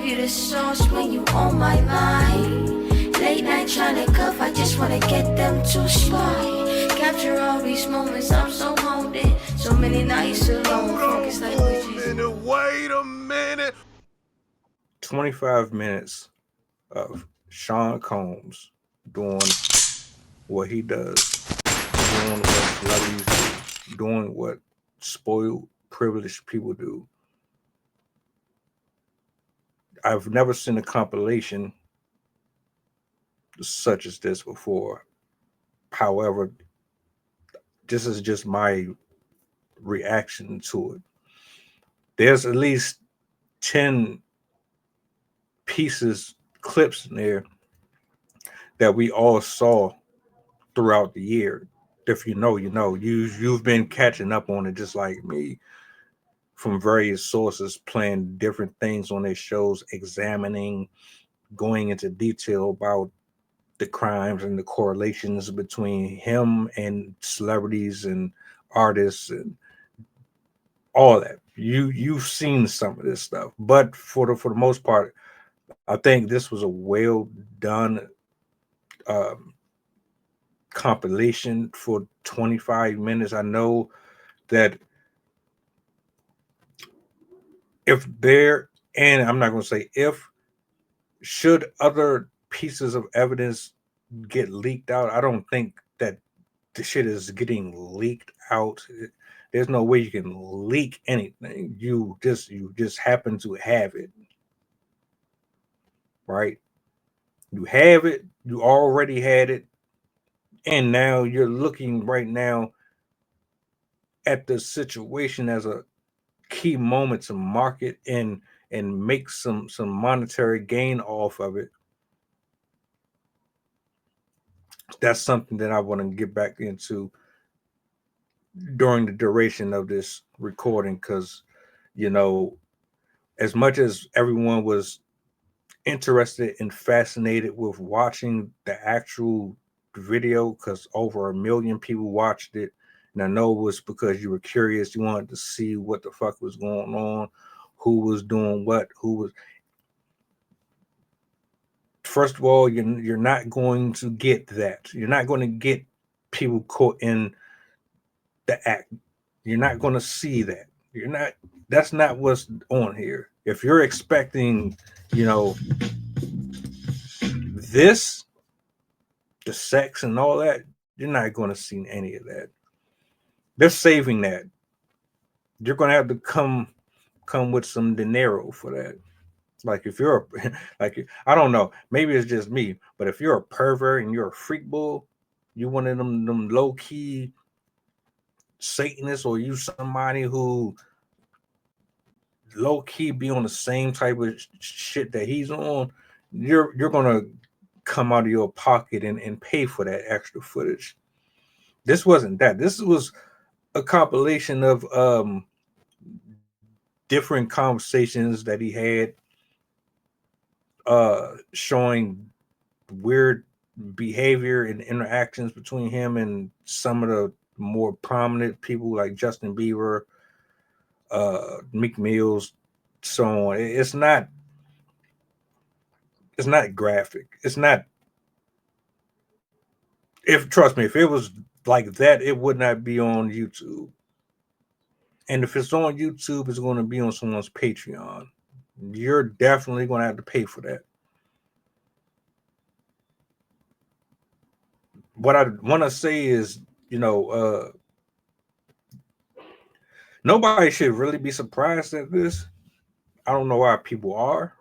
you the sauce when you on my line. Late night trying to cuff, I just wanna get them to slide. Capture all these moments, I'm so haunted. So many nights alone, focus like witches. Wait a minute. 25 minutes of Sean Combs doing what he does, doing what celebrities do, doing what spoiled, privileged people do. I've never seen a compilation such as this before. However, this is just my reaction to it. There's at least 10 pieces, clips in there that we all saw throughout the year. If you know, you know. You've been catching up on it just like me, from various sources, playing different things on their shows, examining, going into detail about the crimes and the correlations between him and celebrities and artists and all that. You've seen some of this stuff, but for the most part, I think this was a well done um, compilation for 25 minutes. I know that if there, and I'm not going to say if, should other pieces of evidence get leaked out, I don't think that the shit is getting leaked out. There's no way you can leak anything. You just happen to have it, right? You have it. You already had it, and now you're looking right now at the situation as a key moment to market and make some monetary gain off of it. That's something that I want to get back into during the duration of this recording, because you know, as much as everyone was interested and fascinated with watching the actual video, because over 1 million people watched it, and I know it was because you were curious, you wanted to see what the fuck was going on, who was doing what, who was. First of all, you're not going to get that. You're not going to get people caught in the act. You're not going to see that. You're not. That's not what's on here. If you're expecting, you know, this, the sex and all that, you're not going to see any of that. They're saving that. You're going to have to come with some dinero for that. Like if you're like, I don't know, maybe it's just me, but if you're a pervert and you're a freak bull, you one of them low key Satanists, or you somebody who low key be on the same type of shit that he's on, you're gonna come out of your pocket and pay for that extra footage. This wasn't that. This was a compilation of different conversations that he had, showing weird behavior and interactions between him and some of the more prominent people like Justin Bieber, Meek Mills, so on. It's not graphic. It's not. If trust me, if it was like that, it would not be on YouTube. And if it's on YouTube, it's going to be on someone's Patreon. You're definitely going to have to pay for that. What I want to say is, you know, nobody should really be surprised at this. I don't know why people are.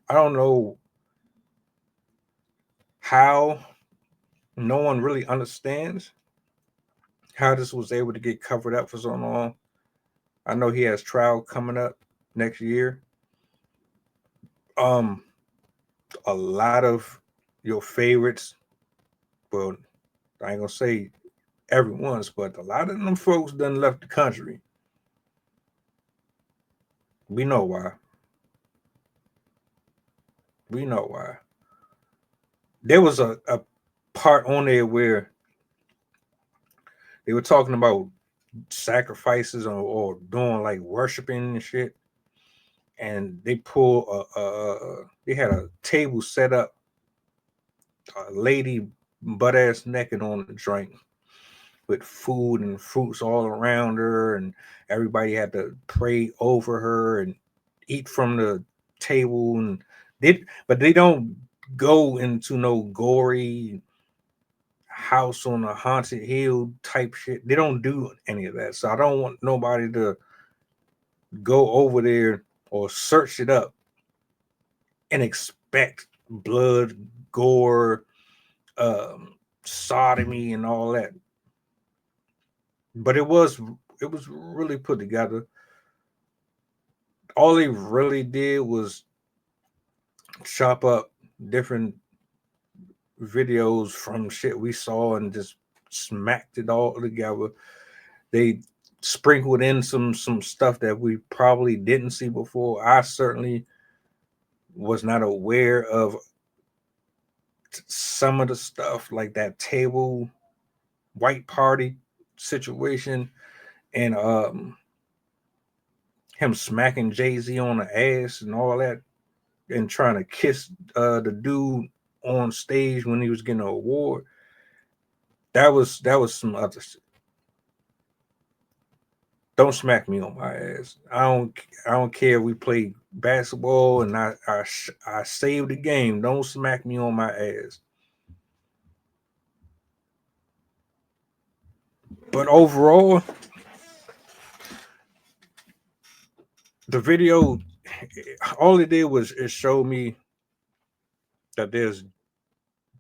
I don't know how no one really understands how this was able to get covered up for so long. I know he has trial coming up next year. Um, a lot of your favorites, well, I ain't gonna say everyone's, but a lot of them folks done left the country. We know why. We know why. There was a part on there where they were talking about sacrifices or doing like worshiping and shit. and they they had a table set up, a lady butt ass naked on the drink with food and fruits all around her, and everybody had to pray over her and eat from the table. And but they don't go into no gory house on a haunted hill type shit. They don't do any of that. So I don't want nobody to go over there or search it up and expect blood, gore, sodomy, and all that. But it was really put together. All they really did was chop up different videos from shit we saw and just smacked it all together. They sprinkled in some stuff that we probably didn't see before. I certainly was not aware of some of the stuff, like that table white party situation, and him smacking Jay-Z on the ass and all that, and trying to kiss the dude on stage when he was getting an award. That was some other shit. Don't smack me on my ass. I don't care if we play basketball and I saved the game. Don't smack me on my ass. But overall, the video, all it did was it showed me that there's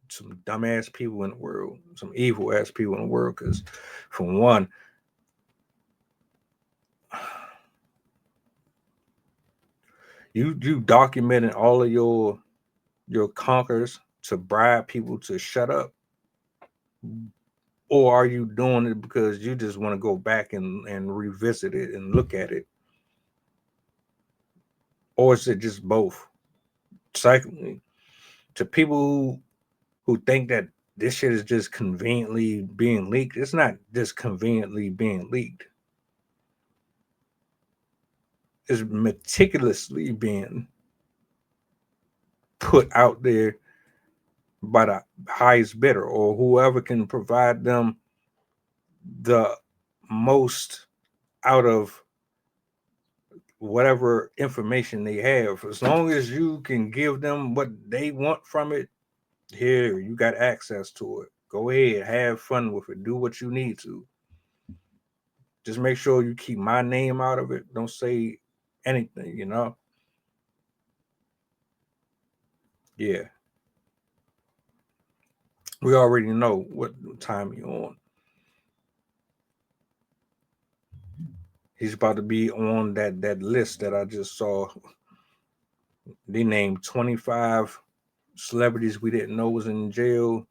some dumbass people in the world, some evil ass people in the world. Because, for one, you documenting all of your conquers to bribe people to shut up, or are you doing it because you just want to go back and revisit it and look at it, or is it just both? Secondly, to people who think that this shit is just conveniently being leaked, it's not just conveniently being leaked. It's meticulously being put out there by the highest bidder or whoever can provide them the most out of whatever information they have. As long as you can give them what they want from it, here, you got access to it. Go ahead, have fun with it. Do what you need to. Just make sure you keep my name out of it. Don't say anything, you know? Yeah. We already know what time you're on. He's about to be on that list that I just saw. They named 25 celebrities we didn't know was in jail.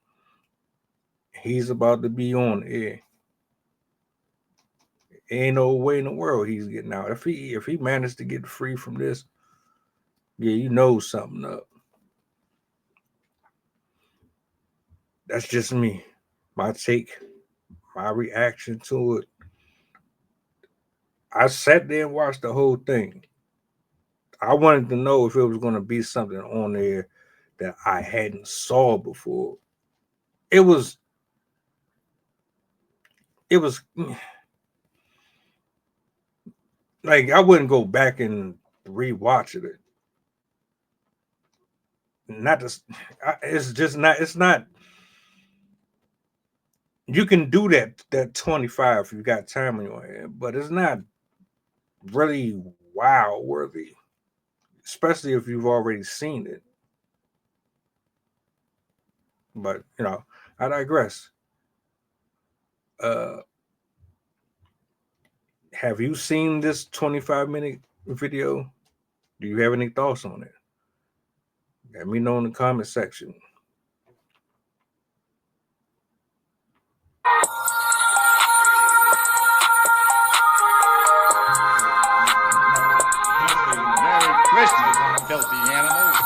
He's about to be on it. Ain't no way in the world he's getting out. If he managed to get free from this, yeah, you know something up. That's just me. My take, my reaction to it. I sat there and watched the whole thing. I wanted to know if it was going to be something on there that I hadn't saw before. It was like I wouldn't go back and rewatch it. Not just, it's just not. It's not. You can do that 25 if you got time on your hand, but it's not really wow worthy, especially if you've already seen it. But I digress. Have you seen this 25-minute video? Do you have any thoughts on it? Let me know in the comment section. Merry Christmas, filthy animals.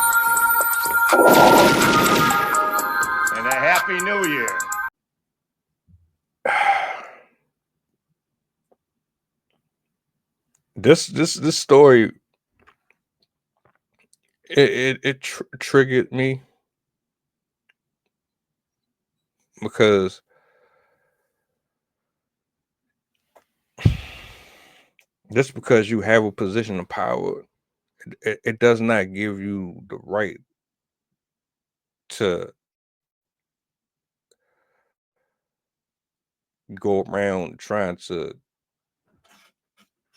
And a Happy New Year. This story it triggered me because just because you have a position of power, it does not give you the right to go around trying to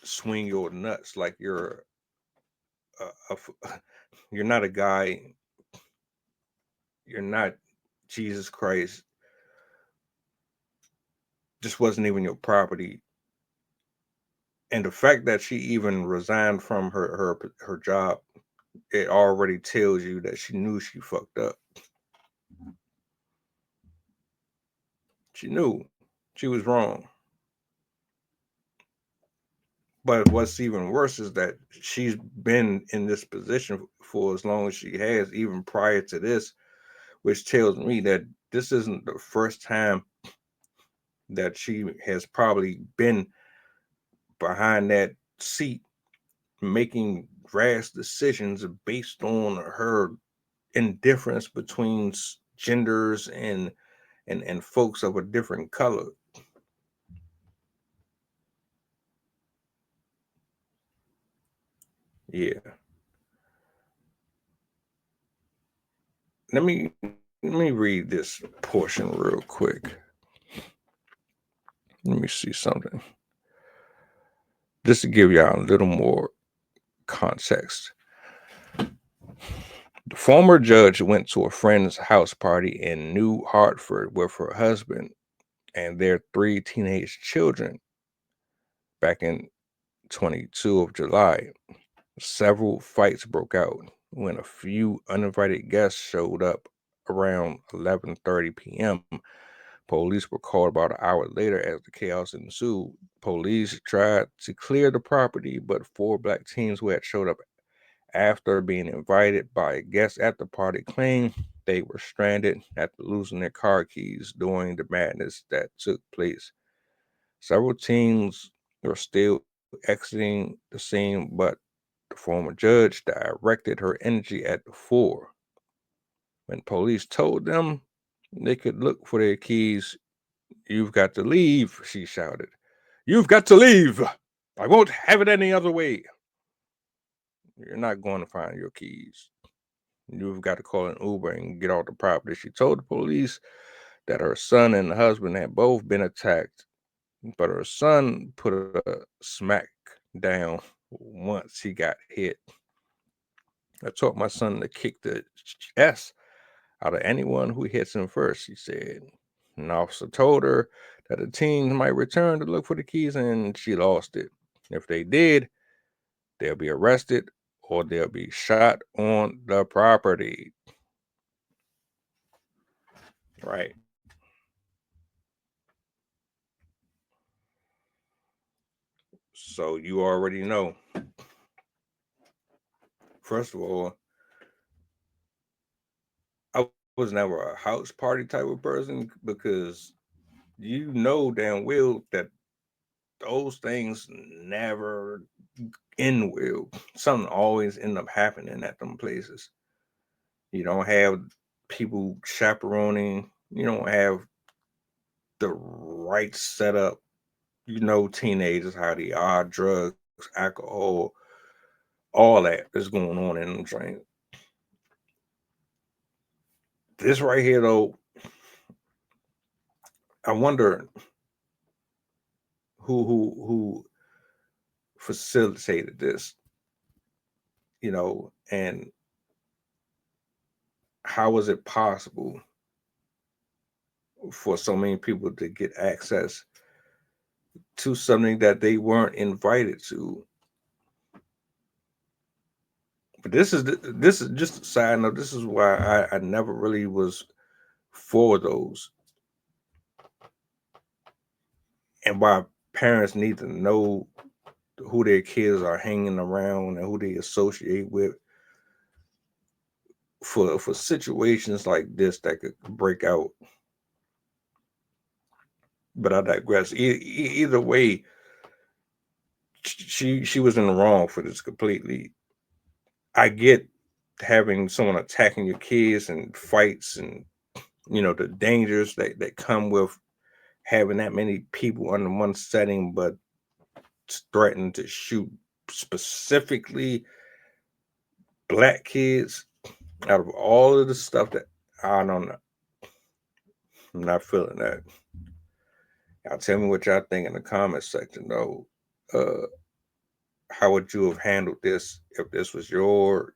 swing your nuts like you're you're not a guy, you're not Jesus Christ. Just wasn't even your property. And the fact that she even resigned from her job, it already tells you that she knew she fucked up. She knew she was wrong. But what's even worse is that she's been in this position for as long as she has, even prior to this, which tells me that this isn't the first time that she has probably been behind that seat making rash decisions based on her indifference between genders and folks of a different color. Yeah. Let me read this portion real quick. Let me see something. Just to give y'all a little more context. The former judge went to a friend's house party in New Hartford with her husband and their 3 teenage children back in 22 of July. Several fights broke out when a few uninvited guests showed up around 11:30 p.m. Police were called about an hour later as the chaos ensued. Police tried to clear the property, but 4 black teens who had showed up after being invited by guests at the party claimed they were stranded after losing their car keys during the madness that took place. Several teens were still exiting the scene, but the former judge directed her energy at the 4. When police told them they could look for their keys, "You've got to leave," she shouted. "You've got to leave. I won't have it any other way. You're not going to find your keys. You've got to call an Uber and get off the property." She told the police that her son and the husband had both been attacked, but her son put a smack down once he got hit. "I taught my son to kick the S out of anyone who hits him first," she said. An officer told her that the teens might return to look for the keys, and she lost it. If they did, they'll be arrested or they'll be shot on the property. Right. So you already know. First of all, I was never a house party type of person because you know damn well that those things never end well. Something always end up happening at them places. You don't have people chaperoning. You don't have the right setup. You know, teenagers, how they are, drugs, alcohol, all that is going on in them trains. This right here, though, I wonder who facilitated this, and how was it possible for so many people to get access to something that they weren't invited to? But this is just a side note. This is why I never really was for those, and why parents need to know who their kids are hanging around and who they associate with for situations like this that could break out. But I digress. Either way, she was in the wrong for this completely. I get having someone attacking your kids and fights, and the dangers that come with having that many people under one setting, but threatening to shoot specifically black kids. Out of all of the stuff that I don't know, I'm not feeling that. Y'all tell me what y'all think in the comment section, though. How would you have handled this if this was your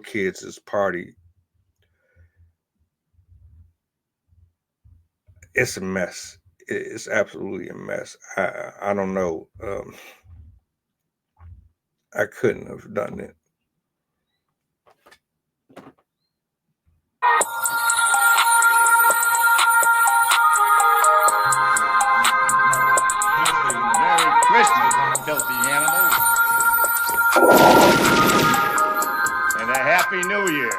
kids' party? It's a mess. It's absolutely a mess. I don't know. I couldn't have done it. Merry Christmas, filthy animals. And a Happy New Year.